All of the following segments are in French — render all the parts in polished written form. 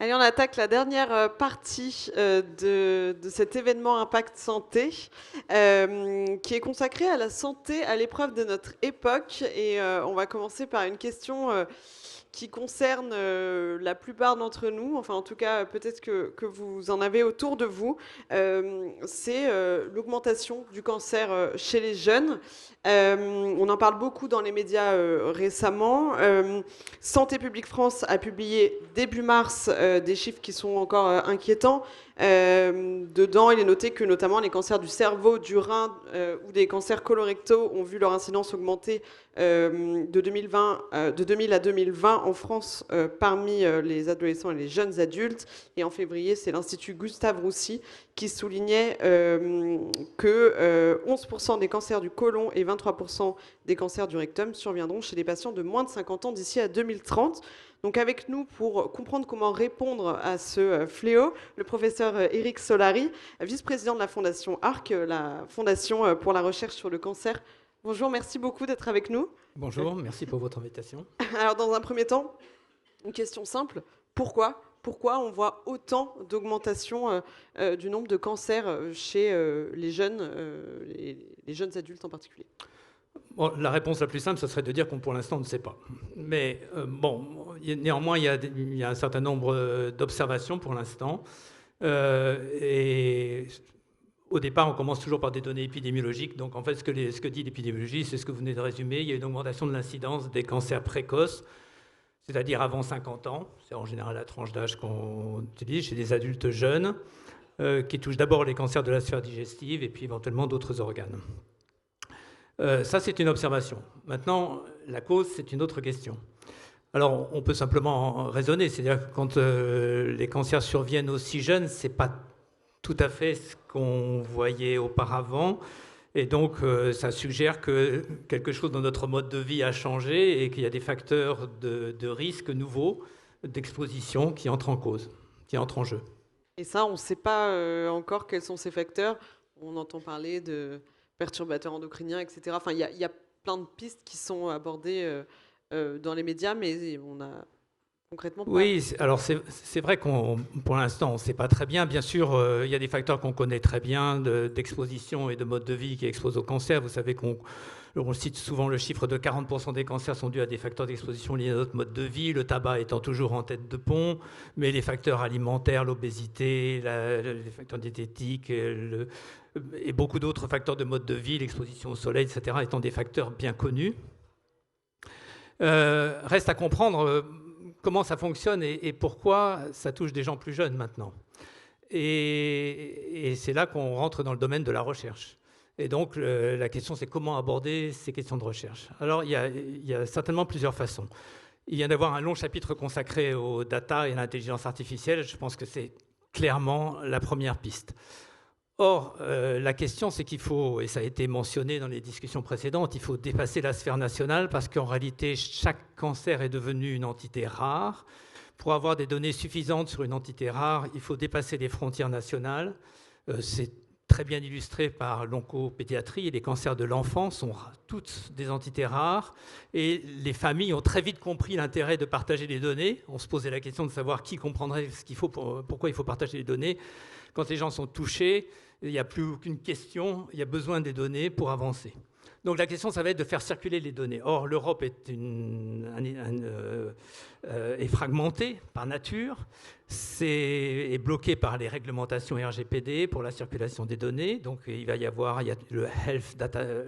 Allez, on attaque la dernière partie de cet événement Impact Santé, qui est consacré à la santé à l'épreuve de notre époque. Et on va commencer par une question qui concerne la plupart d'entre nous, enfin en tout cas peut-être que vous en avez autour de vous. C'est l'augmentation du cancer chez les jeunes. On en parle beaucoup dans les médias récemment. Santé publique France a publié début mars des chiffres qui sont encore inquiétants. Dedans, il est noté que notamment les cancers du cerveau, du rein ou des cancers colorectaux ont vu leur incidence augmenter de 2000 à 2020 en France parmi les adolescents et les jeunes adultes. Et en février, c'est l'Institut Gustave Roussy qui soulignait que 11% des cancers du côlon et 23% des cancers du rectum surviendront chez les patients de moins de 50 ans d'ici à 2030. Donc avec nous pour comprendre comment répondre à ce fléau, le professeur Éric Solary, vice-président de la Fondation ARC, la Fondation pour la recherche sur le cancer. Bonjour, merci beaucoup d'être avec nous. Bonjour, merci pour votre invitation. Alors dans un premier temps, une question simple, pourquoi on voit autant d'augmentation du nombre de cancers chez les jeunes adultes en particulier? Bon, la réponse la plus simple, ce serait de dire qu'on pour l'instant ne sait pas. Mais néanmoins, il y a un certain nombre d'observations pour l'instant. Et au départ, on commence toujours par des données épidémiologiques. Donc en fait, ce que dit l'épidémiologie, c'est ce que vous venez de résumer. Il y a une augmentation de l'incidence des cancers précoces, c'est-à-dire avant 50 ans. C'est en général la tranche d'âge qu'on utilise chez les adultes jeunes, qui touchent d'abord les cancers de la sphère digestive et puis éventuellement d'autres organes. Ça, c'est une observation. Maintenant, la cause, c'est une autre question. Alors, on peut simplement raisonner, c'est-à-dire que quand les cancers surviennent aussi jeunes, ce n'est pas tout à fait ce qu'on voyait auparavant. Et donc, ça suggère que quelque chose dans notre mode de vie a changé et qu'il y a des facteurs de risque nouveaux, d'exposition qui entrent en cause, qui entrent en jeu. Et ça, on ne sait pas encore quels sont ces facteurs. On entend parler de perturbateurs endocriniens, etc. Enfin, il y a plein de pistes qui sont abordées dans les médias, mais on a concrètement pas... Oui, alors c'est vrai qu'on, pour l'instant, on ne sait pas très bien. Bien sûr, il y a des facteurs qu'on connaît très bien d'exposition et de mode de vie qui exposent au cancer. Vous savez qu'on cite souvent le chiffre de 40% des cancers sont dus à des facteurs d'exposition liés à notre mode de vie, le tabac étant toujours en tête de pont, mais les facteurs alimentaires, l'obésité, les facteurs diététiques et beaucoup d'autres facteurs de mode de vie, l'exposition au soleil, etc., étant des facteurs bien connus. Reste à comprendre comment ça fonctionne et pourquoi ça touche des gens plus jeunes maintenant. Et c'est là qu'on rentre dans le domaine de la recherche. Et donc, la question, c'est comment aborder ces questions de recherche. Alors, il y a certainement plusieurs façons. Il vient d'avoir un long chapitre consacré aux data et à l'intelligence artificielle. Je pense que c'est clairement la première piste. Or, la question, c'est qu'il faut, et ça a été mentionné dans les discussions précédentes, il faut dépasser la sphère nationale parce qu'en réalité, chaque cancer est devenu une entité rare. Pour avoir des données suffisantes sur une entité rare, il faut dépasser les frontières nationales. C'est très bien illustré par l'oncopédiatrie et les cancers de l'enfant sont toutes des entités rares. Et les familles ont très vite compris l'intérêt de partager les données. On se posait la question de savoir qui comprendrait ce qu'il faut, pourquoi il faut partager les données. Quand les gens sont touchés, il n'y a plus aucune question, il y a besoin des données pour avancer. Donc la question, ça va être de faire circuler les données. Or, l'Europe est fragmentée par nature, est bloquée par les réglementations RGPD pour la circulation des données. Donc il y a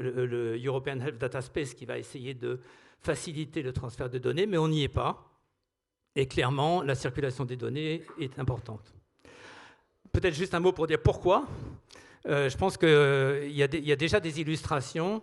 le European Health Data Space qui va essayer de faciliter le transfert de données, mais on n'y est pas. Et clairement, la circulation des données est importante. Peut-être juste un mot pour dire pourquoi. Je pense qu'il y a déjà des illustrations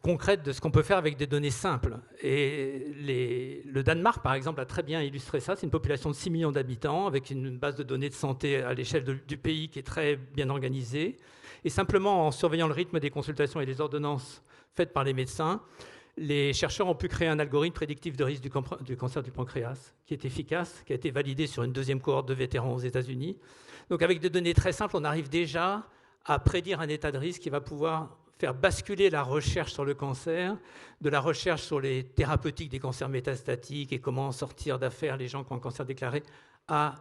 concrètes de ce qu'on peut faire avec des données simples. Et le Danemark, par exemple, a très bien illustré ça. C'est une population de 6 millions d'habitants avec une base de données de santé à l'échelle du pays qui est très bien organisée. Et simplement en surveillant le rythme des consultations et des ordonnances faites par les médecins, les chercheurs ont pu créer un algorithme prédictif de risque du cancer du pancréas qui est efficace, qui a été validé sur une deuxième cohorte de vétérans aux États-Unis. Donc avec des données très simples, on arrive déjà à prédire un état de risque qui va pouvoir faire basculer la recherche sur le cancer, de la recherche sur les thérapeutiques des cancers métastatiques et comment sortir d'affaire les gens qui ont un cancer déclaré, à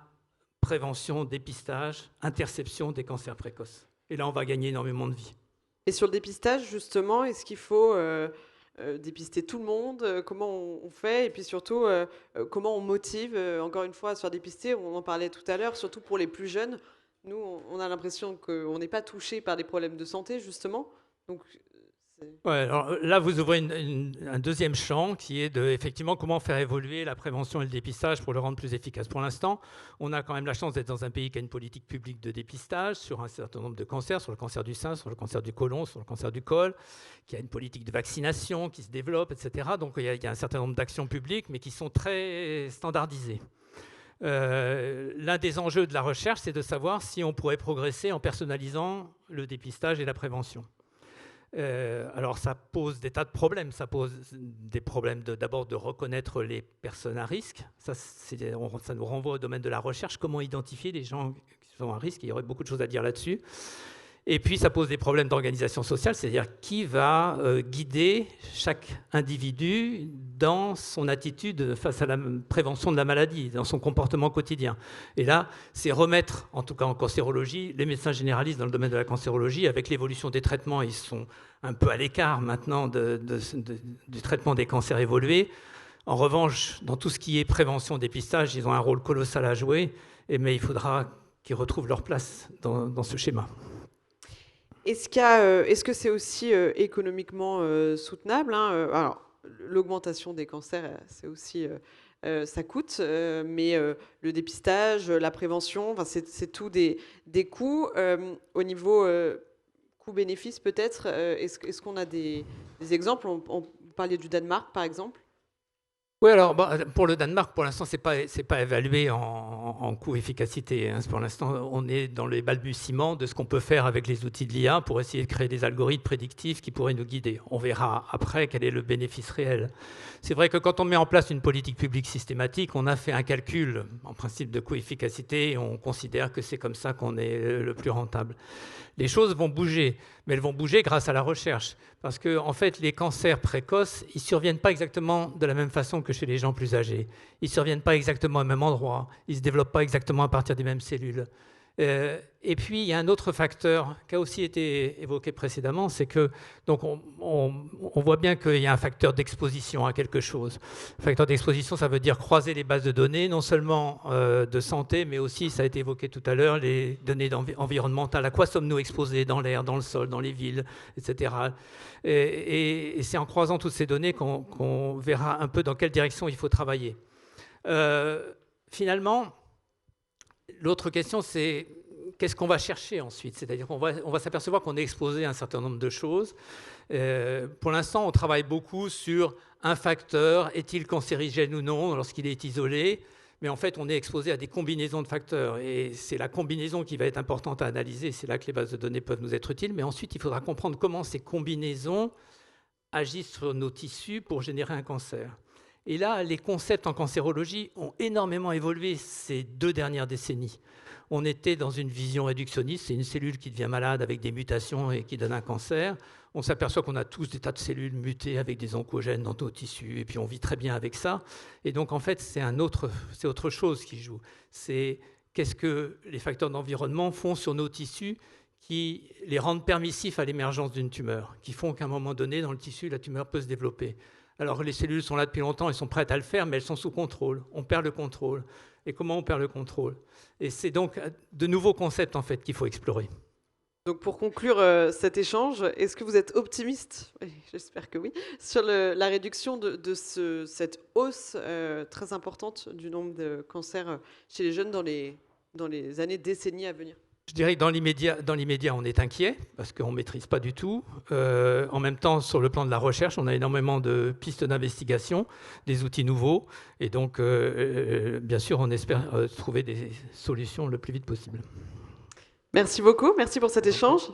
prévention, dépistage, interception des cancers précoces. Et là, on va gagner énormément de vie. Et sur le dépistage, justement, est-ce qu'il faut dépister tout le monde? Comment on fait? Et puis surtout, comment on motive, encore une fois, à se faire dépister? On en parlait tout à l'heure, surtout pour les plus jeunes. Nous, on a l'impression qu'on n'est pas touché par des problèmes de santé, justement. Donc, ouais, alors là, vous ouvrez un deuxième champ qui est effectivement comment faire évoluer la prévention et le dépistage pour le rendre plus efficace. Pour l'instant, on a quand même la chance d'être dans un pays qui a une politique publique de dépistage sur un certain nombre de cancers, sur le cancer du sein, sur le cancer du côlon, sur le cancer du col, qui a une politique de vaccination qui se développe, etc. Donc il y a un certain nombre d'actions publiques, mais qui sont très standardisées. L'un des enjeux de la recherche, c'est de savoir si on pourrait progresser en personnalisant le dépistage et la prévention. Alors ça pose des tas de problèmes. Ça pose des problèmes d'abord de reconnaître les personnes à risque. Ça nous renvoie au domaine de la recherche. Comment identifier les gens qui sont à risque? Il y aurait beaucoup de choses à dire là-dessus. Et puis ça pose des problèmes d'organisation sociale, c'est-à-dire qui va guider chaque individu dans son attitude face à la prévention de la maladie, dans son comportement quotidien. Et là, c'est remettre, en tout cas en cancérologie, les médecins généralistes dans le domaine de la cancérologie, avec l'évolution des traitements, ils sont un peu à l'écart maintenant du traitement des cancers évolués. En revanche, dans tout ce qui est prévention, dépistage, ils ont un rôle colossal à jouer, mais il faudra qu'ils retrouvent leur place dans ce schéma. Est-ce que c'est aussi économiquement soutenable, hein? Alors, l'augmentation des cancers, c'est aussi, ça coûte, mais le dépistage, la prévention, enfin, c'est tout des coûts. Au niveau coût-bénéfice, peut-être, est-ce qu'on a des exemples? On parlait du Danemark, par exemple. Oui, alors pour le Danemark, pour l'instant, c'est pas évalué en coût-efficacité. Hein. Pour l'instant, on est dans les balbutiements de ce qu'on peut faire avec les outils de l'IA pour essayer de créer des algorithmes prédictifs qui pourraient nous guider. On verra après quel est le bénéfice réel. C'est vrai que quand on met en place une politique publique systématique, on a fait un calcul en principe de coût-efficacité et on considère que c'est comme ça qu'on est le plus rentable. Les choses vont bouger, mais elles vont bouger grâce à la recherche. Parce que, en fait, les cancers précoces, ils ne surviennent pas exactement de la même façon que chez les gens plus âgés. Ils ne surviennent pas exactement au même endroit. Ils ne se développent pas exactement à partir des mêmes cellules. Et puis, il y a un autre facteur qui a aussi été évoqué précédemment, c'est que donc on voit bien qu'il y a un facteur d'exposition à quelque chose. Facteur d'exposition, ça veut dire croiser les bases de données, non seulement de santé, mais aussi, ça a été évoqué tout à l'heure, les données environnementales. À quoi sommes-nous exposés dans l'air, dans le sol, dans les villes, etc. Et c'est en croisant toutes ces données qu'on verra un peu dans quelle direction il faut travailler. Finalement, l'autre question, c'est qu'est-ce qu'on va chercher ensuite? C'est-à-dire qu'on va s'apercevoir qu'on est exposé à un certain nombre de choses. Pour l'instant, on travaille beaucoup sur un facteur, est-il cancérigène ou non lorsqu'il est isolé? Mais en fait, on est exposé à des combinaisons de facteurs. Et c'est la combinaison qui va être importante à analyser. C'est là que les bases de données peuvent nous être utiles. Mais ensuite, il faudra comprendre comment ces combinaisons agissent sur nos tissus pour générer un cancer. Et là, les concepts en cancérologie ont énormément évolué ces 2 dernières décennies. On était dans une vision réductionniste, c'est une cellule qui devient malade avec des mutations et qui donne un cancer. On s'aperçoit qu'on a tous des tas de cellules mutées avec des oncogènes dans nos tissus, et puis on vit très bien avec ça. Et donc, en fait, c'est autre chose qui joue. C'est qu'est-ce que les facteurs d'environnement font sur nos tissus qui les rendent permissifs à l'émergence d'une tumeur, qui font qu'à un moment donné, dans le tissu, la tumeur peut se développer. Alors les cellules sont là depuis longtemps, elles sont prêtes à le faire, mais elles sont sous contrôle. On perd le contrôle. Et comment on perd le contrôle? Et c'est donc de nouveaux concepts en fait qu'il faut explorer. Donc pour conclure cet échange, est-ce que vous êtes optimiste, j'espère que oui, sur la réduction de cette hausse très importante du nombre de cancers chez les jeunes dans les années, décennies à venir? Je dirais que dans l'immédiat, on est inquiet parce qu'on ne maîtrise pas du tout. En même temps, sur le plan de la recherche, on a énormément de pistes d'investigation, des outils nouveaux. Et donc, bien sûr, on espère trouver des solutions le plus vite possible. Merci beaucoup. Merci pour cet échange.